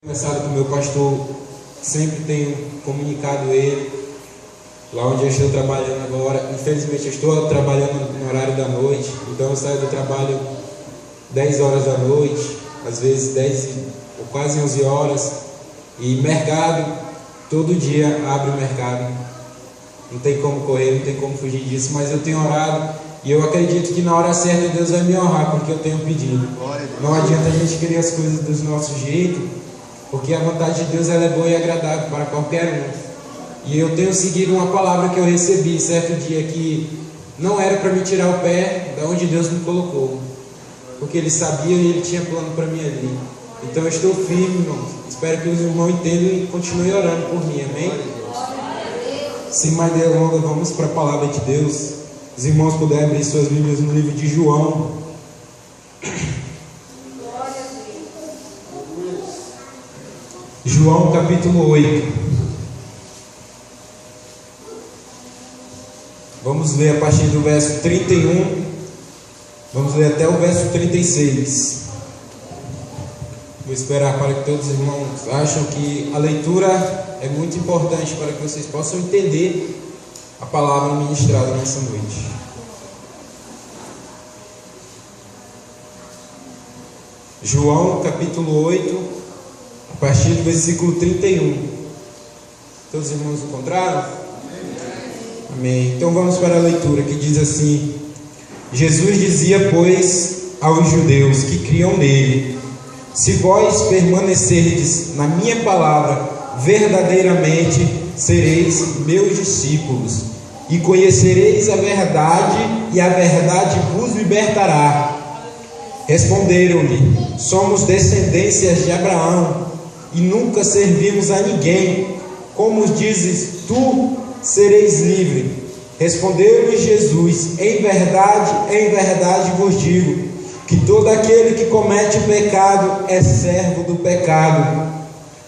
Conversado com o meu pastor, sempre tenho comunicado ele, lá onde eu estou trabalhando agora. Infelizmente eu estou trabalhando no horário da noite, então eu saio do trabalho 10 horas da noite, às vezes 10 ou quase 11 horas, e mercado, todo dia abre o mercado, não tem como correr, não tem como fugir disso, mas eu tenho orado e eu acredito que na hora certa Deus vai me honrar, porque eu tenho pedido. Não adianta a gente querer as coisas do nosso jeito, porque a vontade de Deus ela é boa e agradável para qualquer um. E eu tenho seguido uma palavra que eu recebi certo dia, que não era para me tirar o pé da onde Deus me colocou, porque Ele sabia e Ele tinha plano para mim ali. Então eu estou firme, irmãos. Espero que os irmãos entendam e continuem orando por mim, amém? Sem mais delongas, vamos para a palavra de Deus. Os irmãos puderem abrir suas Bíblias no livro de João. João capítulo 8. Vamos ler a partir do verso 31. Vamos ler até o verso 36. Vou esperar para que todos os irmãos acham que a leitura é muito importante para que vocês possam entender a palavra ministrada nessa noite. João capítulo 8. A partir do versículo 31. Todos os irmãos encontraram? Amém. Então vamos para a leitura, que diz assim: Jesus dizia, pois, aos judeus que criam nele: se vós permanecerdes na minha palavra, verdadeiramente sereis meus discípulos, e conhecereis a verdade, e a verdade vos libertará. Responderam-lhe: somos descendências de Abraão, e nunca servimos a ninguém. Como dizes tu, sereis livre? Respondeu-lhe Jesus: em verdade vos digo, que todo aquele que comete pecado é servo do pecado.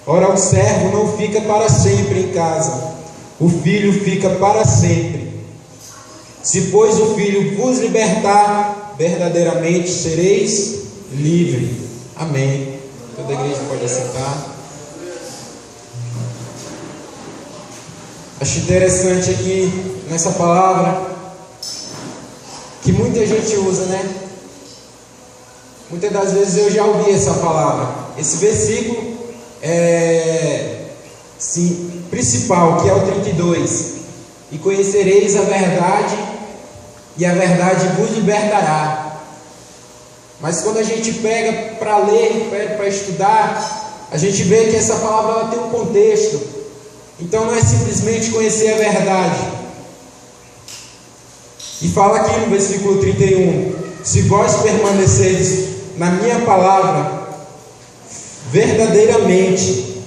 Ora, o servo não fica para sempre em casa, o filho fica para sempre. Se, pois, o filho vos libertar, verdadeiramente sereis livres. Amém. Toda a igreja pode assentar. Acho interessante aqui nessa palavra que muita gente usa, né? Muitas das vezes eu já ouvi essa palavra. Esse versículo principal, que é o 32. E conhecereis a verdade, e a verdade vos libertará. Mas quando a gente pega para ler, pega para estudar, a gente vê que essa palavra ela tem um contexto. Então não é simplesmente conhecer a verdade. E fala aqui no versículo 31: se vós permaneceres na minha palavra, verdadeiramente,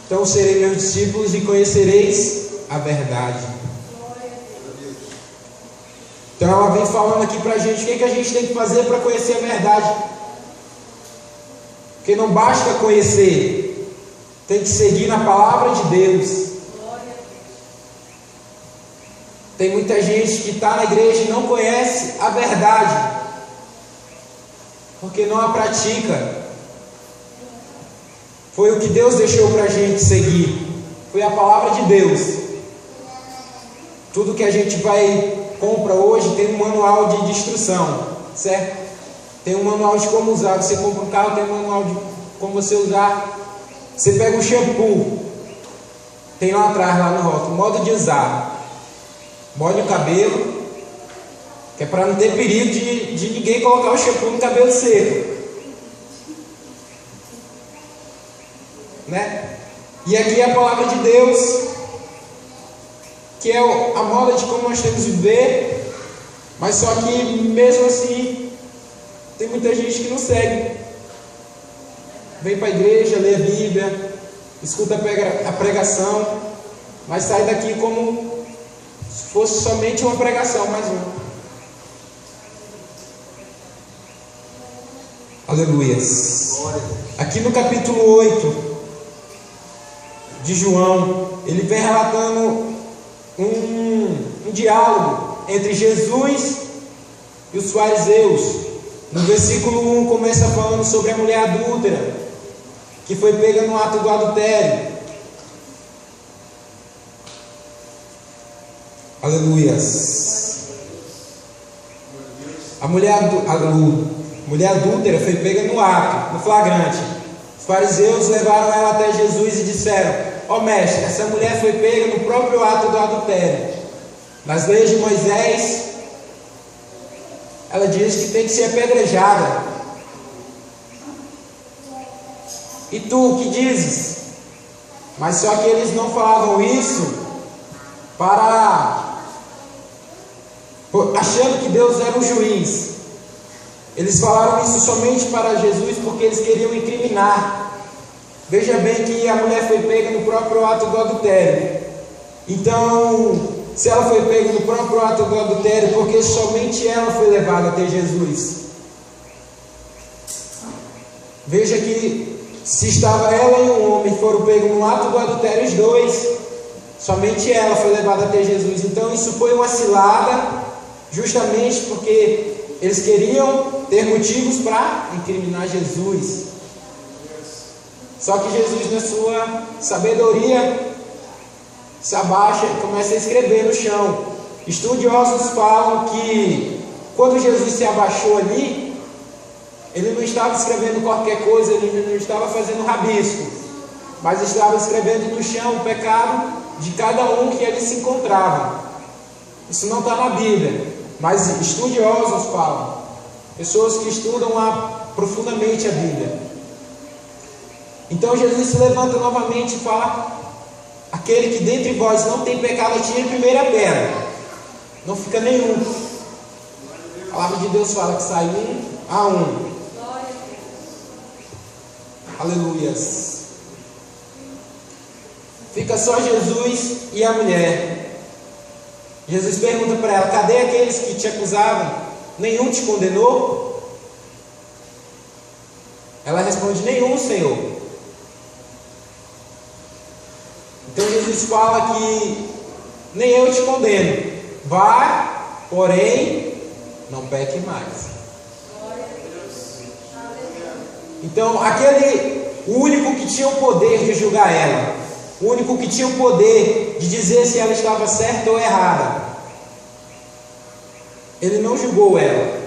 então serei meus discípulos e conhecereis a verdade. Então ela vem falando aqui para a gente o que a gente tem que fazer para conhecer a verdade. Porque não basta conhecer, tem que seguir na palavra de Deus. Tem muita gente que está na igreja e não conhece a verdade, porque não a pratica. Foi o que Deus deixou para a gente seguir, foi a palavra de Deus. Tudo que a gente compra hoje tem um manual de instrução, certo? Tem um manual de como usar. Você compra um carro, tem um manual de como você usar. Você pega um shampoo, tem lá atrás, lá no rótulo, modo de usar. Molhe o cabelo, que é para não ter perigo de ninguém colocar o shampoo no cabelo seco, né? E aqui é a palavra de Deus, que é a moda de como nós temos de viver. Mas só que mesmo assim tem muita gente que não segue. Vem para a igreja, lê a Bíblia, escuta a pregação, mas sai daqui como se fosse somente uma pregação, mais uma. Aleluias. Aqui no capítulo 8 de João, ele vem relatando um diálogo entre Jesus e os fariseus. No versículo 1 começa falando sobre a mulher adúltera, que foi pega no ato do adultério. Aleluias. A mulher adúltera foi pega no ato, no flagrante. Os fariseus levaram ela até Jesus e disseram: ó mestre, essa mulher foi pega no próprio ato do adultério. Nas leis de Moisés, ela diz que tem que ser apedrejada. E tu, o que dizes? Mas só que eles não falavam isso achando que Deus era o juiz. Eles falaram isso somente para Jesus porque eles queriam incriminar. Veja bem que a mulher foi pega no próprio ato do adultério. Então, se ela foi pega no próprio ato do adultério, porque somente ela foi levada até Jesus. Veja que se estava ela e um homem foram pegos no ato do adultério, os dois, somente ela foi levada até Jesus. Então isso foi uma cilada, justamente porque eles queriam ter motivos para incriminar Jesus. Só que Jesus, na sua sabedoria, se abaixa e começa a escrever no chão. Estudiosos falam que quando Jesus se abaixou ali, ele não estava escrevendo qualquer coisa, ele não estava fazendo rabisco, mas estava escrevendo no chão o pecado de cada um que ele se encontrava. Isso não está na Bíblia, mas estudiosos falam, pessoas que estudam profundamente a Bíblia. Então Jesus se levanta novamente e fala: aquele que dentre vós não tem pecado, atire a primeira pedra. Não fica nenhum. A palavra de Deus fala que sai 1-1. Aleluias. Fica só Jesus e a mulher. Jesus pergunta para ela: cadê aqueles que te acusavam? Nenhum te condenou? Ela responde: nenhum, Senhor. Então Jesus fala que nem eu te condeno. Vá, porém, não peque mais. Então, o único que tinha o poder de julgar ela, o único que tinha o poder de dizer se ela estava certa ou errada, ele não julgou ela,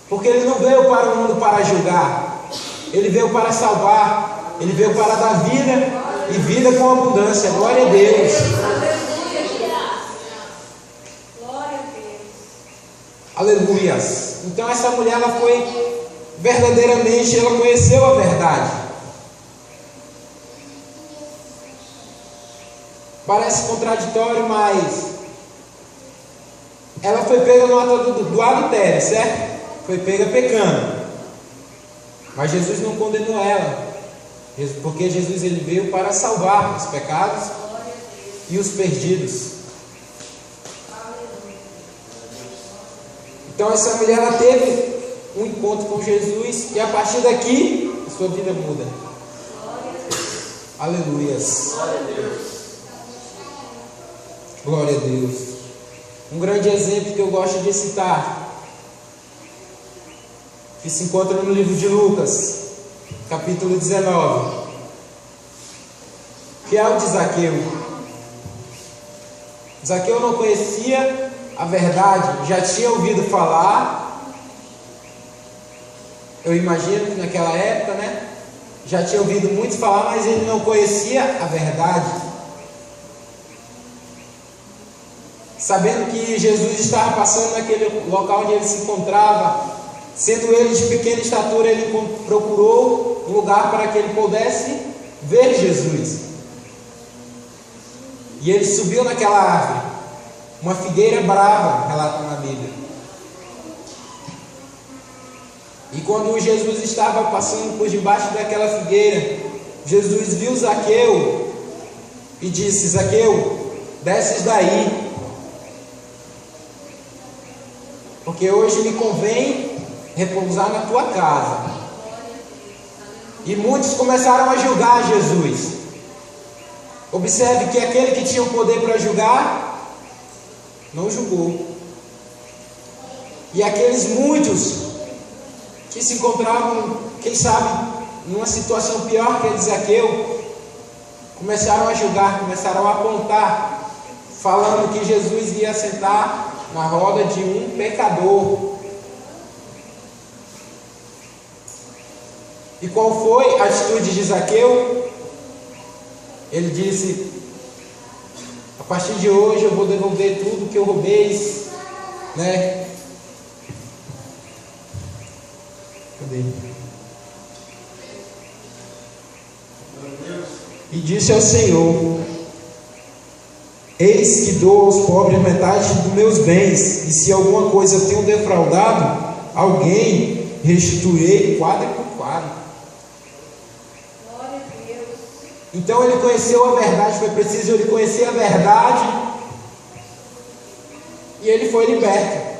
porque ele não veio para o mundo para julgar, ele veio para salvar, ele veio para dar vida e vida com abundância. Glória a Deus. Aleluias. Então essa mulher, ela foi verdadeiramente, ela conheceu a verdade. Parece contraditório, mas ela foi pega no ato do adultério, certo? Foi pega pecando. Mas Jesus não condenou ela, porque Jesus, ele veio para salvar os pecados e os perdidos. Então essa mulher, ela teve um encontro com Jesus e a partir daqui a sua vida muda. Aleluias. Glória a Deus. Um grande exemplo que eu gosto de citar, que se encontra no livro de Lucas, capítulo 19, que é o de Zaqueu. Zaqueu não conhecia a verdade, já tinha ouvido falar, eu imagino que naquela época, né? Já tinha ouvido muito falar, mas ele não conhecia a verdade. Sabendo que Jesus estava passando naquele local onde ele se encontrava, sendo ele de pequena estatura, ele procurou um lugar para que ele pudesse ver Jesus. E ele subiu naquela árvore, uma figueira brava, relata na Bíblia. E quando Jesus estava passando por debaixo daquela figueira, Jesus viu Zaqueu e disse: Zaqueu, desces daí, porque hoje me convém repousar na tua casa. E muitos começaram a julgar Jesus. Observe que aquele que tinha o poder para julgar não julgou. E aqueles muitos que se encontravam, quem sabe, numa situação pior que a de Zaqueu, começaram a julgar, começaram a apontar, falando que Jesus ia sentar na roda de um pecador. E qual foi a atitude de Zaqueu? Ele disse: a partir de hoje eu vou devolver tudo que eu roubei, né? Cadê? E disse ao Senhor: eis que dou aos pobres metade dos meus bens, e se alguma coisa eu tenho defraudado alguém, restituirei quadro por quadro. Glória a Deus. Então ele conheceu a verdade, foi preciso ele conhecer a verdade, e ele foi liberto.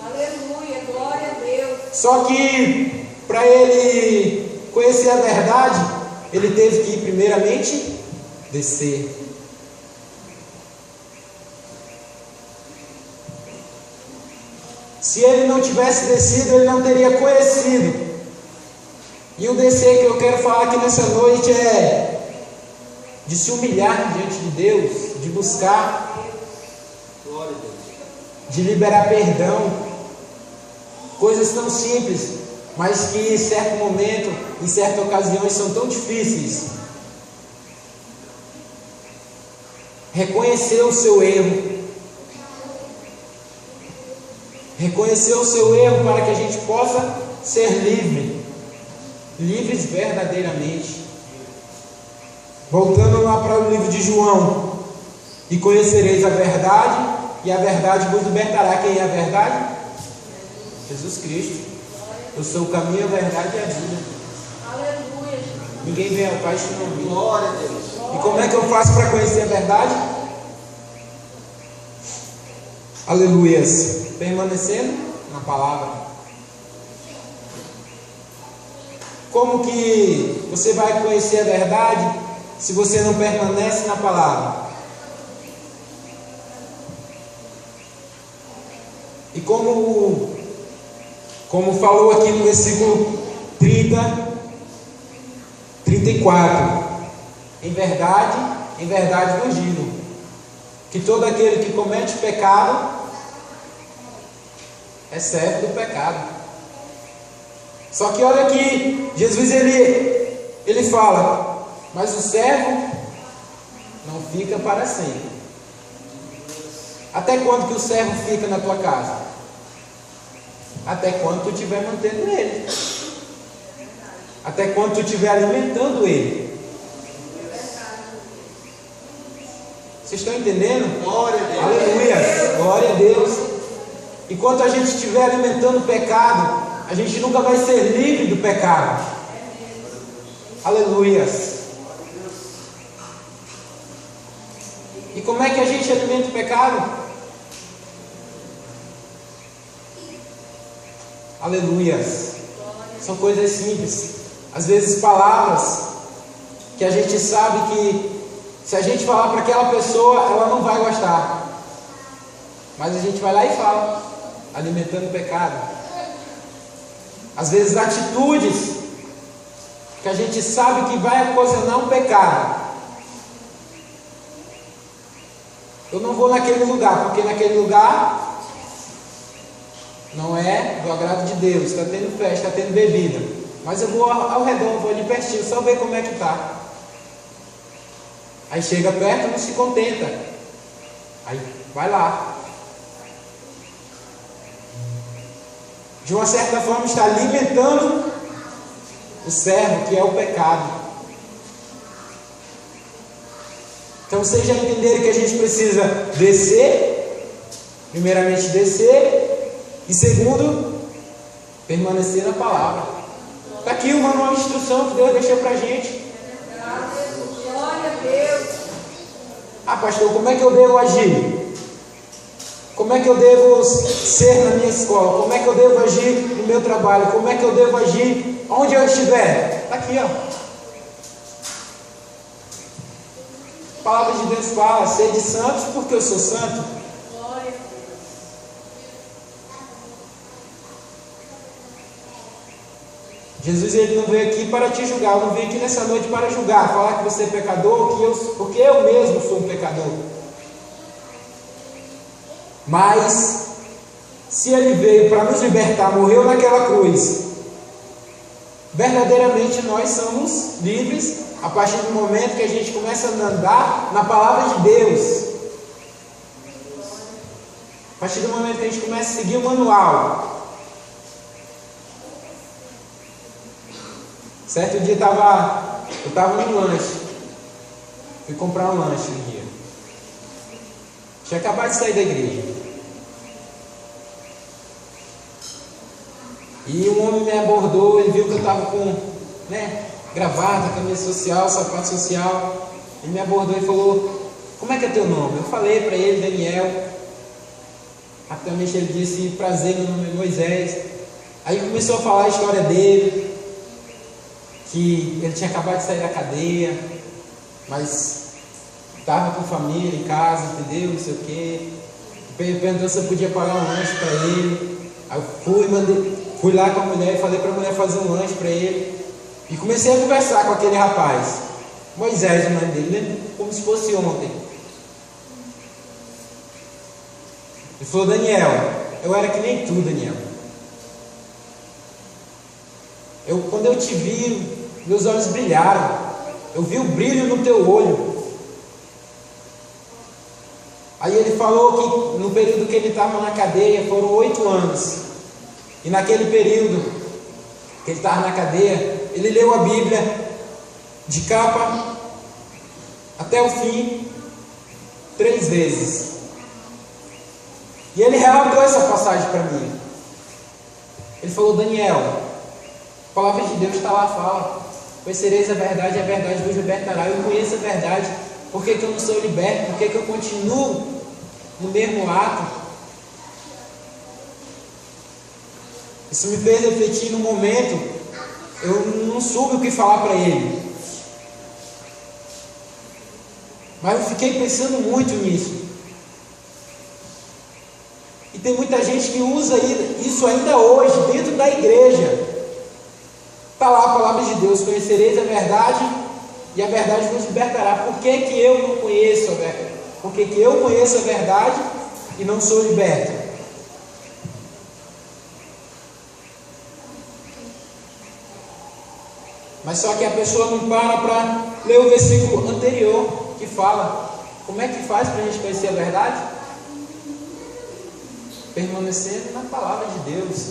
Aleluia, glória a Deus. Só que para ele conhecer a verdade, ele teve que primeiramente descer. Se ele não tivesse descido, ele não teria conhecido. E o descer que eu quero falar aqui nessa noite é de se humilhar diante de Deus, de buscar, de liberar perdão. Coisas tão simples, mas que em certo momento, em certas ocasiões, são tão difíceis. Reconhecer o seu erro. Reconhecer o seu erro para que a gente possa ser livre. Livres verdadeiramente. Voltando lá para o livro de João. E conhecereis a verdade, e a verdade vos libertará. Quem é a verdade? Jesus Cristo. Eu sou o caminho, a verdade e a vida. Aleluia. Ninguém vem ao Pai se não vir. Glória a Deus. E como é que eu faço para conhecer a verdade? Aleluias. Permanecendo na palavra. Como que você vai conhecer a verdade se você não permanece na palavra? E como falou aqui no versículo 34, em verdade vos digo, que todo aquele que comete pecado é servo do pecado. Só que olha aqui, Jesus ele fala, mas o servo não fica para sempre. Até quando que o servo fica na tua casa? Até quando tu estiver mantendo ele. Até quando tu estiver alimentando ele. Vocês estão entendendo? Glória a Deus. Aleluia, glória a Deus. Enquanto a gente estiver alimentando o pecado, a gente nunca vai ser livre do pecado. Aleluia. E como é que a gente alimenta o pecado? Aleluias. São coisas simples. Às vezes palavras que a gente sabe que se a gente falar para aquela pessoa, ela não vai gostar. Mas a gente vai lá e fala, alimentando o pecado. Às vezes atitudes que a gente sabe que vai ocasionar um pecado. Eu não vou naquele lugar, porque naquele lugar não é do agrado de Deus, está tendo festa, está tendo bebida. Mas eu vou ao redor, vou ali pertinho, só ver como é que está. Aí chega perto, não se contenta. Aí vai lá. De uma certa forma está alimentando o servo, que é o pecado. Então vocês já entenderam que a gente precisa descer, primeiramente descer, e segundo, permanecer na palavra. Está aqui o manual de instrução que Deus deixou para a gente. Glória a Deus. Ah, pastor, como é que eu devo agir? Como é que eu devo ser na minha escola? Como é que eu devo agir no meu trabalho? Como é que eu devo agir onde eu estiver? Está aqui, ó. A palavra de Deus fala, sede santos porque eu sou santo. Glória. Jesus ele não veio aqui para te julgar, eu não venho aqui nessa noite para julgar, falar que você é pecador, porque eu mesmo sou um pecador. Mas, se ele veio para nos libertar, morreu naquela cruz, verdadeiramente nós somos livres a partir do momento que a gente começa a andar na palavra de Deus. A partir do momento que a gente começa a seguir o manual. Certo dia eu estava no lanche. Fui comprar um lanche um dia. Tinha acabado de sair da igreja. E um homem me abordou, ele viu que eu estava com gravata, camisa social, sapato social. Ele me abordou e falou: como é que é teu nome? Eu falei para ele, Daniel. Rapidamente ele disse: prazer, meu nome é Moisés. Aí começou a falar a história dele, que ele tinha acabado de sair da cadeia, mas estava com família em casa, entendeu? Não sei o quê. Perguntou se eu podia pagar um lanche para ele. Aí eu fui lá com a mulher e falei para a mulher fazer um lanche para ele. E comecei a conversar com aquele rapaz. Moisés, o nome dele, lembro como se fosse ontem. Ele falou: Daniel, eu era que nem tu, Daniel. Quando eu te vi, meus olhos brilharam. Eu vi o brilho no teu olho. Aí ele falou que no período que ele estava na cadeia foram 8 anos. E naquele período que ele estava na cadeia, ele leu a Bíblia de capa até o fim 3 vezes. E ele relatou essa passagem para mim. Ele falou: Daniel, a palavra de Deus está lá, fala: conhecereis a verdade vos libertará. Eu conheço a verdade. Por que eu não sou liberto? Por que eu continuo no mesmo ato? Isso me fez refletir no momento. Eu não soube o que falar para ele, mas eu fiquei pensando muito nisso. E tem muita gente que usa isso ainda hoje, dentro da igreja. Está lá a palavra de Deus: conhecereis a verdade e a verdade vos libertará. Por que eu não conheço a verdade? Por que eu conheço a verdade e não sou liberto? Mas só que a pessoa não para ler o versículo anterior, que fala: como é que faz para a gente conhecer a verdade? Permanecendo na palavra de Deus.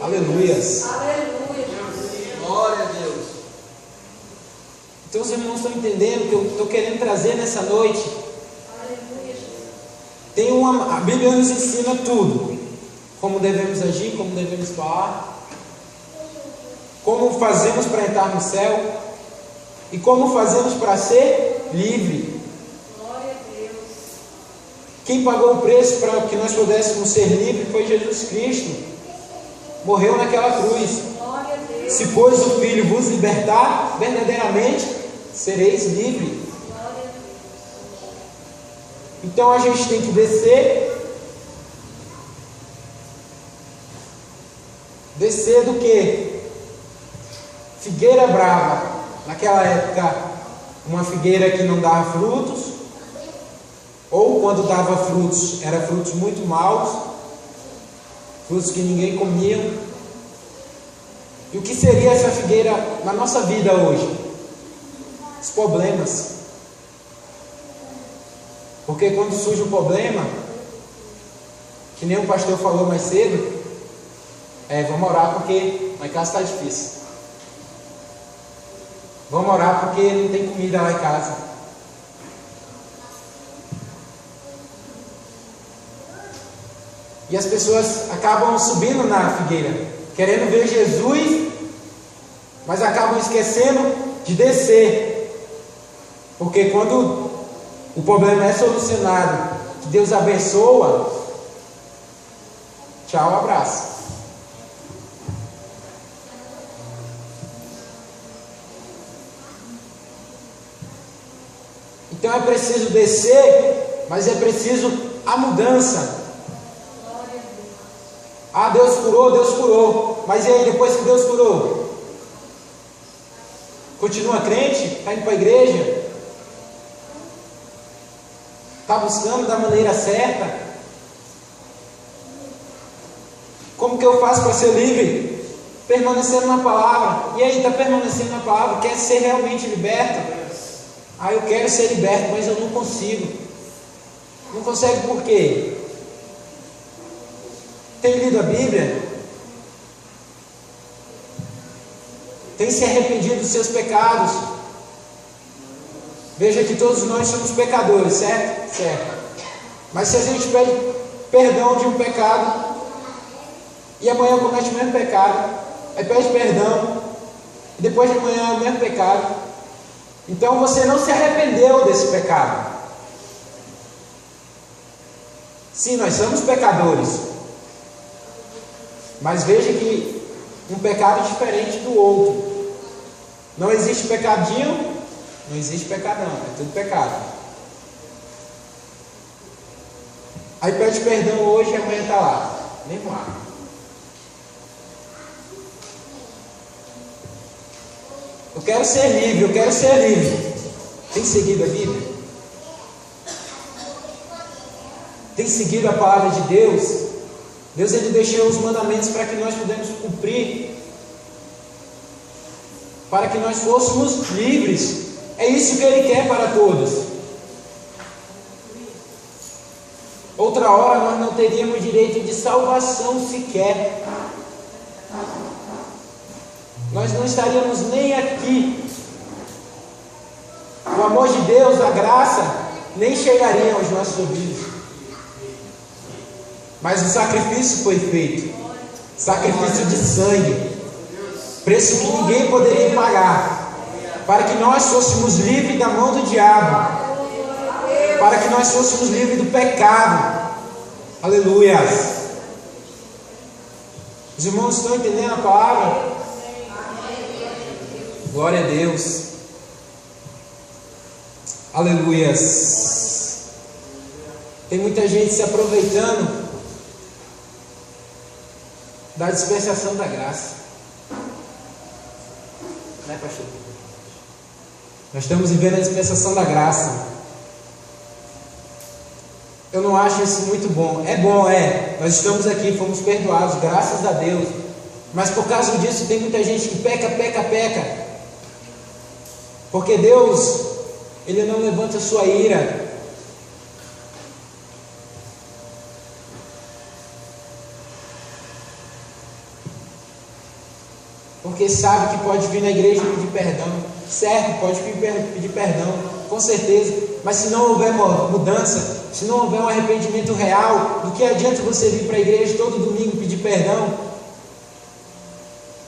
Aleluias. Aleluia. Glória a Deus. Então os irmãos estão entendendo o que eu estou querendo trazer nessa noite. Aleluia. A Bíblia nos ensina tudo. Como devemos agir, como devemos falar, como fazemos para entrar no céu e como fazemos para ser livre. Glória a Deus. Quem pagou o preço para que nós pudéssemos ser livres foi Jesus Cristo. Morreu naquela cruz. Glória a Deus. Se pois o Filho vos libertar, verdadeiramente sereis livres. Glória a Deus. Então a gente tem que descer. Descer do que? Figueira brava. Naquela época, uma figueira que não dava frutos, ou quando dava frutos, eram frutos muito maus, frutos que ninguém comia. E o que seria essa figueira na nossa vida hoje? Os problemas. Porque quando surge o problema, que nem o pastor falou mais cedo, vamos orar porque lá em casa está difícil. Vamos orar porque não tem comida lá em casa. E as pessoas acabam subindo na figueira, querendo ver Jesus, mas acabam esquecendo de descer. Porque quando o problema é solucionado, que Deus abençoa, tchau, abraço. Então é preciso descer, mas é preciso a mudança. Ah, Deus curou, mas e aí, depois que Deus curou? Continua crente? Está indo para a igreja? Está buscando da maneira certa? Como que eu faço para ser livre? Permanecendo na palavra. E aí, está permanecendo na palavra? Quer ser realmente liberto? Ah, eu quero ser liberto, mas eu não consigo. Não consegue por quê? Tem lido a Bíblia? Tem se arrependido dos seus pecados? Veja que todos nós somos pecadores, certo? Certo. Mas se a gente pede perdão de um pecado e amanhã comete o mesmo pecado, aí pede perdão e depois de amanhã é o mesmo pecado, então você não se arrependeu desse pecado. Sim, nós somos pecadores, mas veja que um pecado é diferente do outro. Não existe pecadinho, não existe pecadão, é tudo pecado. Aí pede perdão hoje e amanhã está lá, mesmo lá. Eu quero ser livre, eu quero ser livre. Tem seguido a Bíblia? Tem seguido a palavra de Deus? Deus, Ele deixou os mandamentos para que nós pudéssemos cumprir, para que nós fôssemos livres. É isso que Ele quer para todos. Outra hora nós não teríamos direito de salvação sequer. Nós não estaríamos nem aqui. O amor de Deus, a graça, nem chegaria aos nossos ouvidos. Mas o sacrifício foi feito. Sacrifício de sangue. Preço que ninguém poderia pagar. Para que nós fôssemos livres da mão do diabo. Para que nós fôssemos livres do pecado. Aleluia. Os irmãos estão entendendo a palavra? Glória a Deus. Aleluias. Tem muita gente se aproveitando da dispensação da graça. Né, pastor? Nós estamos vivendo a dispensação da graça. Eu não acho isso muito bom. É bom, é. Nós estamos aqui, fomos perdoados, graças a Deus. Mas por causa disso tem muita gente que peca. Porque Deus, Ele não levanta sua ira. Porque sabe que pode vir na igreja e pedir perdão. Certo, pode pedir perdão, com certeza. Mas se não houver mudança, se não houver um arrependimento real, do que adianta você vir para a igreja todo domingo pedir perdão?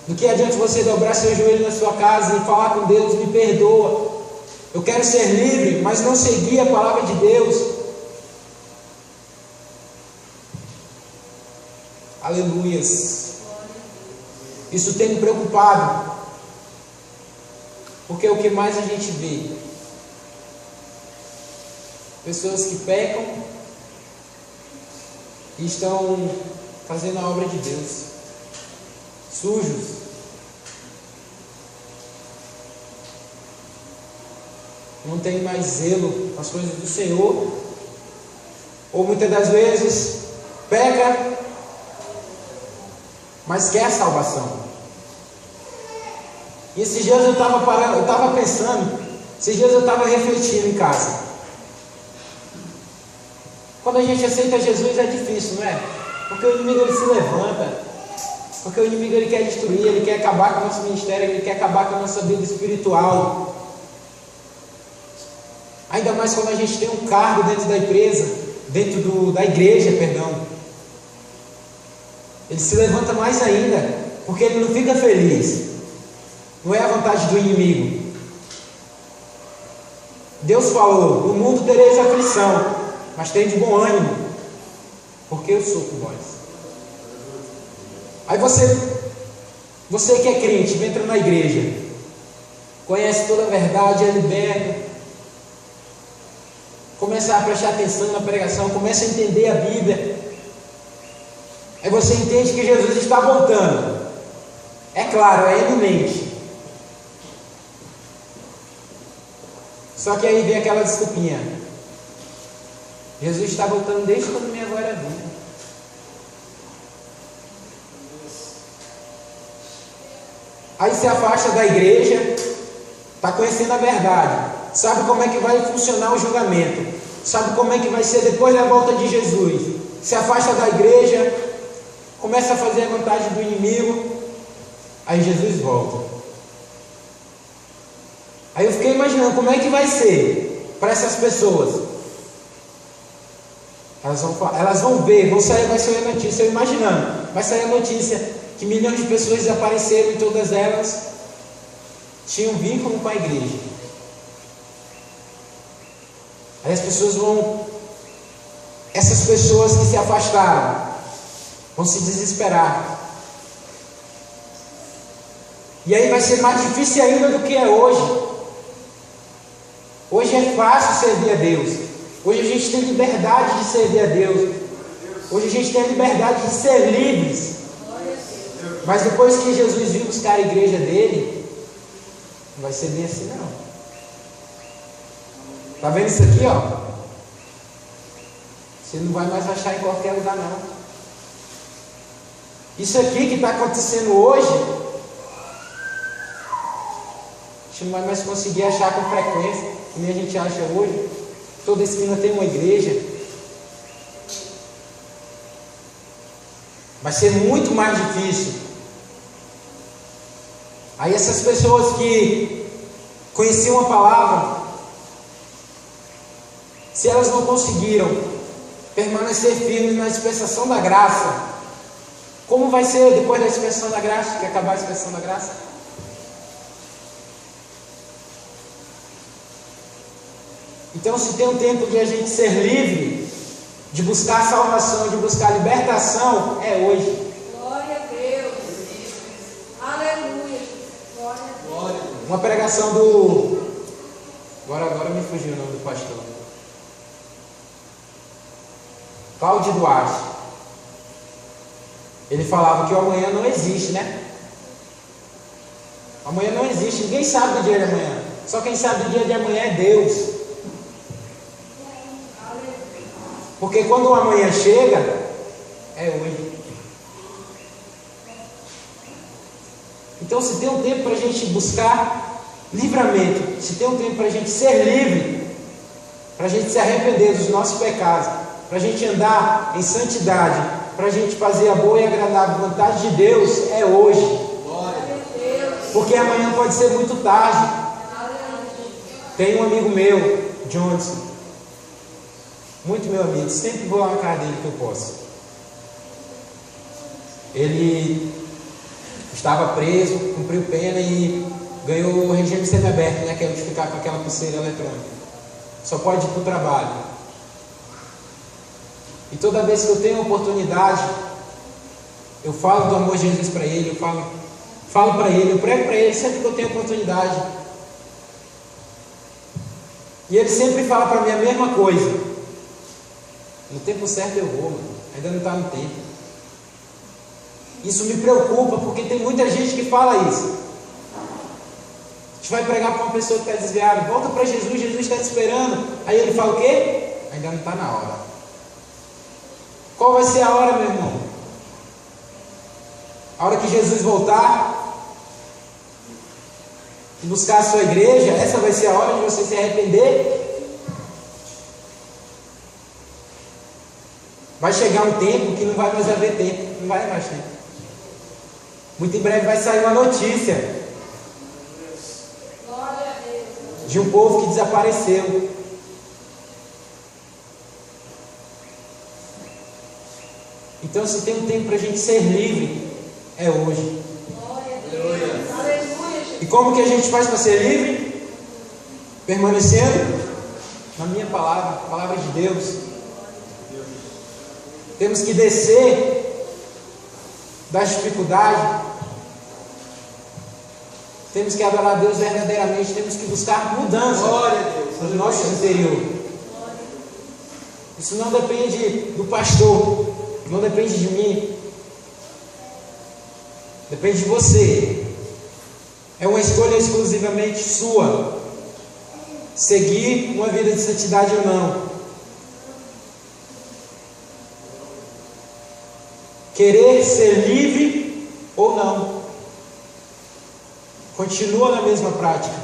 Do que adianta você dobrar seu joelho na sua casa e falar com Deus, me perdoa, eu quero ser livre, mas não seguir a palavra de Deus? Aleluias. Isso tem me preocupado, porque é o que mais a gente vê: pessoas que pecam e estão fazendo a obra de Deus, sujos. Não tem mais zelo com as coisas do Senhor, ou muitas das vezes peca, mas quer a salvação. E esses dias eu estava pensando, esses dias eu estava refletindo em casa. Quando a gente aceita Jesus é difícil, não é? Porque o inimigo ele se levanta, porque o inimigo ele quer destruir, ele quer acabar com o nosso ministério, ele quer acabar com a nossa vida espiritual. Ainda mais quando a gente tem um cargo dentro da empresa, da igreja, perdão. Ele se levanta mais ainda, porque ele não fica feliz. Não é a vontade do inimigo. Deus falou: no mundo tereis aflição, mas tem de bom ânimo, porque eu sou com vós. Aí você que é crente, entra na igreja, conhece toda a verdade, é liberto, começa a prestar atenção na pregação, começa a entender a Bíblia. Aí você entende que Jesus está voltando. É claro, é iminente. Só que aí vem aquela desculpinha. Jesus está voltando desde quando minha avó era viva. Aí se afasta da igreja, está conhecendo a verdade, sabe como é que vai funcionar o julgamento, sabe como é que vai ser depois da volta de Jesus. Se afasta da igreja, começa a fazer a vontade do inimigo, aí Jesus volta. Aí eu fiquei imaginando como é que vai ser para essas pessoas. Elas vão ver, vai sair a notícia, eu imaginando, vai sair a notícia que milhões de pessoas desapareceram e todas elas tinham vínculo com a igreja. Aí as pessoas essas pessoas que se afastaram, vão se desesperar. E aí vai ser mais difícil ainda do que é hoje. Hoje é fácil servir a Deus. Hoje a gente tem liberdade de servir a Deus. Hoje a gente tem a liberdade de ser livres. Mas depois que Jesus vir buscar a igreja dele, não vai ser bem assim não. Tá vendo isso aqui, ó? Você não vai mais achar em qualquer lugar não. Isso aqui que está acontecendo hoje, a gente não vai mais conseguir achar com frequência, que nem a gente acha hoje. Toda esquina tem uma igreja. Vai ser muito mais difícil. Aí essas pessoas que conheciam a palavra, se elas não conseguiram permanecer firmes na dispensação da graça, como vai ser depois da dispensação da graça, que acabar a dispensação da graça? Então, se tem um tempo de a gente ser livre, de buscar salvação, de buscar libertação, é hoje. Glória a Deus. Aleluia. Glória a Deus. Uma pregação do... Agora me fugiu o nome do pastor. Cláudio Duarte. Ele falava que o amanhã não existe, né? Amanhã não existe, ninguém sabe do dia de amanhã. Só quem sabe do dia de amanhã é Deus. Porque quando o amanhã chega, é hoje. Então, se tem um tempo para a gente buscar livramento, se tem um tempo para a gente ser livre, para a gente se arrepender dos nossos pecados, para a gente andar em santidade, para a gente fazer a boa e agradável vontade de Deus, é hoje. Porque amanhã pode ser muito tarde. Tem um amigo meu, Johnson, muito meu amigo, sempre vou lá na casa dele que eu posso. Ele estava preso, cumpriu pena e ganhou o regime semiaberto, né, que é de ficar com aquela pulseira eletrônica. Só pode ir para o trabalho. E toda vez que eu tenho oportunidade, eu falo do amor de Jesus para ele, eu falo para ele, eu prego para ele sempre que eu tenho oportunidade. E ele sempre fala para mim a mesma coisa. No tempo certo eu vou, mano. Ainda não está no tempo. Isso me preocupa, porque tem muita gente que fala isso. A gente vai pregar para uma pessoa que está desviada, volta para Jesus, Jesus está te esperando. Aí ele fala o quê? Ainda não está na hora. Qual vai ser a hora, meu irmão? A hora que Jesus voltar e buscar a sua igreja, essa vai ser a hora de você se arrepender. Vai chegar um tempo que não vai mais haver tempo, não vai mais tempo. Muito em breve vai sair uma notícia de um povo que desapareceu. Então, se tem um tempo para a gente ser livre, é hoje. E como que a gente faz para ser livre? Permanecendo na minha palavra, a palavra de Deus. Temos que descer das dificuldades. Temos que adorar a Deus verdadeiramente. Temos que buscar mudança no nosso interior. Isso não depende do pastor, não depende de mim, depende de você. É uma escolha exclusivamente sua. seguir uma vida de santidade ou não. Querer ser livre ou não. Continua na mesma prática.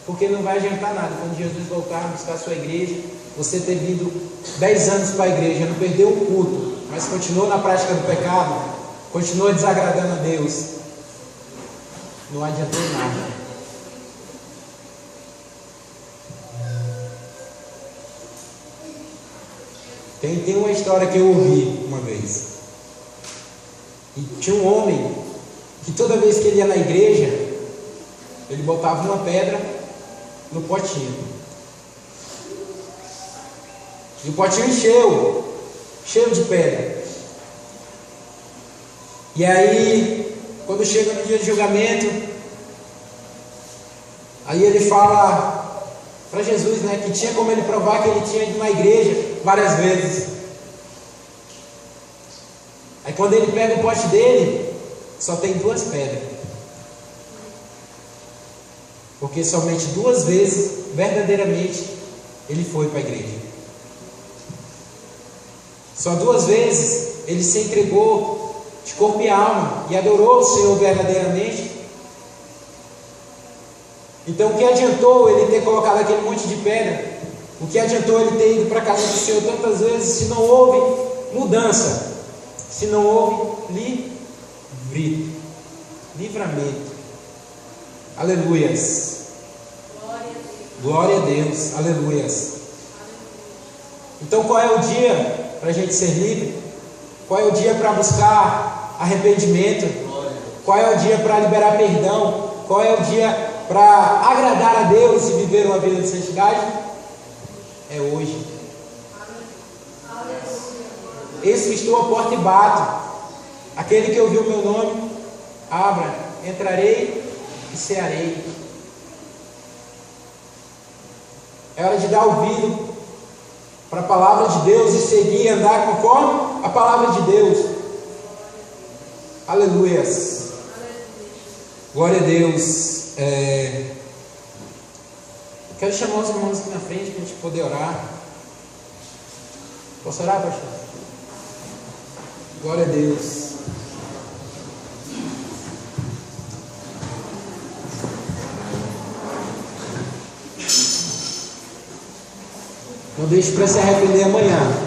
Porque não vai adiantar nada. Quando Jesus voltar a buscar a sua igreja, você ter vindo 10 anos para a igreja, não perdeu um culto, mas continua na prática do pecado, continua desagradando a Deus, não adiantou nada. Tem uma história que eu ouvi uma vez. E tinha um homem que toda vez que ele ia na igreja, ele botava uma pedra no potinho. E o potinho cheio de pedra. E aí, quando chega no dia de julgamento, aí ele fala para Jesus, né, que tinha como ele provar que ele tinha ido na igreja várias vezes. Aí quando ele pega o pote dele, só tem 2 pedras. Porque somente 2 vezes, verdadeiramente, ele foi para a igreja. Só 2 vezes ele se entregou de corpo e alma e adorou o Senhor verdadeiramente. Então o que adiantou ele ter colocado aquele monte de pedra? O que adiantou ele ter ido para a casa do Senhor tantas vezes se não houve mudança? Se não houve livramento? Aleluias. Glória a Deus. Aleluias. Então qual é o dia para a gente ser livre? Qual é o dia para buscar arrependimento? Qual é o dia para liberar perdão? Qual é o dia para agradar a Deus e viver uma vida de santidade? É hoje. Eis que estou à porta e bato. Aquele que ouviu o meu nome, abra, entrarei e cearei. É hora de dar ouvido para a palavra de Deus e seguir e andar conforme a palavra de Deus. Aleluias. Glória a Deus. Quero chamar os irmãos aqui na frente para a gente poder orar. Posso orar, pastor? Glória a Deus. Não deixe para se arrepender amanhã.